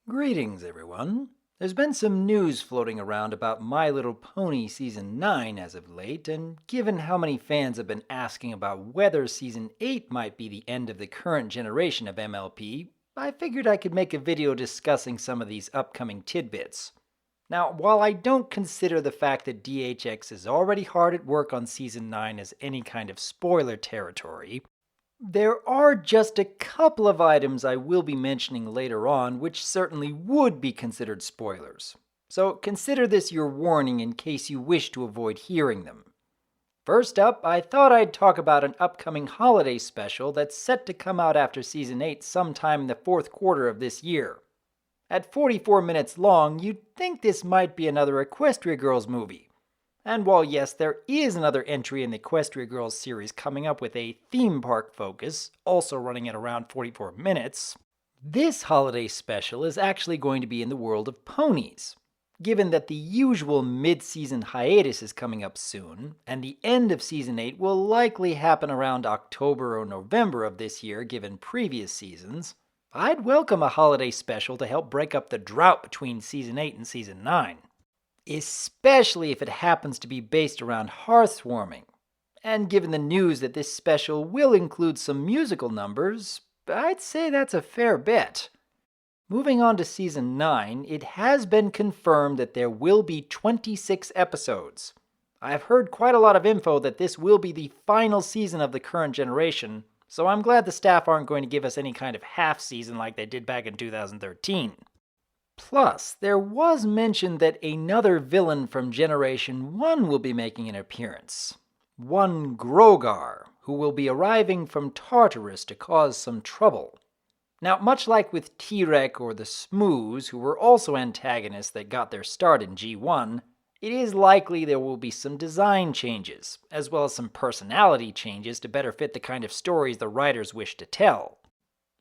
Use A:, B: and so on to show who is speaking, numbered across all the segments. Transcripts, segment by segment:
A: Greetings, everyone. There's been some news floating around about My Little Pony Season 9 as of late, and given how many fans have been asking about whether Season 8 might be the end of the current generation of MLP, I figured I could make a video discussing some of these upcoming tidbits. Now, while I don't consider the fact that DHX is already hard at work on Season 9 as any kind of spoiler territory, there are just a couple of items I will be mentioning later on which certainly would be considered spoilers. So consider this your warning in case you wish to avoid hearing them. First up, I thought I'd talk about an upcoming holiday special that's set to come out after Season 8 sometime in the fourth quarter of this year. At 44 minutes long, you'd think this might be another Equestria Girls movie. And while yes, there is another entry in the Equestria Girls series coming up with a theme park focus, also running at around 44 minutes, this holiday special is actually going to be in the world of ponies. Given that the usual mid-season hiatus is coming up soon, and the end of Season 8 will likely happen around October or November of this year given previous seasons, I'd welcome a holiday special to help break up the drought between Season 8 and Season 9. Especially if it happens to be based around hearthwarming. And given the news that this special will include some musical numbers, I'd say that's a fair bet. Moving on to Season 9, it has been confirmed that there will be 26 episodes. I've heard quite a lot of info that this will be the final season of the current generation, so I'm glad the staff aren't going to give us any kind of half season like they did back in 2013. Plus, there was mention that another villain from Generation 1 will be making an appearance. One Grogar, who will be arriving from Tartarus to cause some trouble. Now, much like with T-Rex or the Smoos, who were also antagonists that got their start in G1, it is likely there will be some design changes, as well as some personality changes to better fit the kind of stories the writers wish to tell.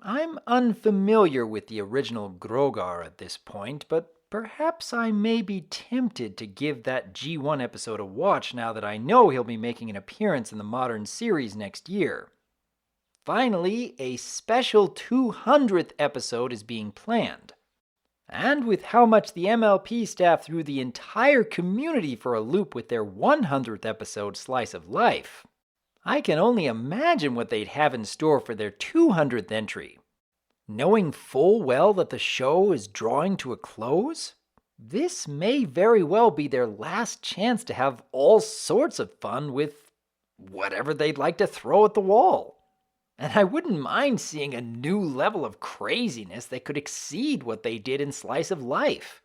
A: I'm unfamiliar with the original Grogar at this point, but perhaps I may be tempted to give that G1 episode a watch now that I know he'll be making an appearance in the modern series next year. Finally, a special 200th episode is being planned. And with how much the MLP staff threw the entire community for a loop with their 100th episode Slice of Life, I can only imagine what they'd have in store for their 200th entry. Knowing full well that the show is drawing to a close, this may very well be their last chance to have all sorts of fun with whatever they'd like to throw at the wall. And I wouldn't mind seeing a new level of craziness that could exceed what they did in Slice of Life.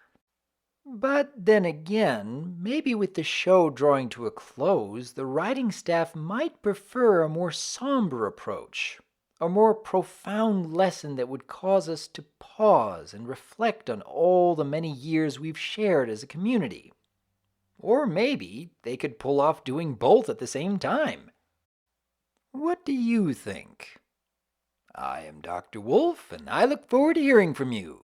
A: But then again, maybe with the show drawing to a close, the writing staff might prefer a more somber approach, a more profound lesson that would cause us to pause and reflect on all the many years we've shared as a community. Or maybe they could pull off doing both at the same time. What do you think? I am Dr. Wolf, and I look forward to hearing from you.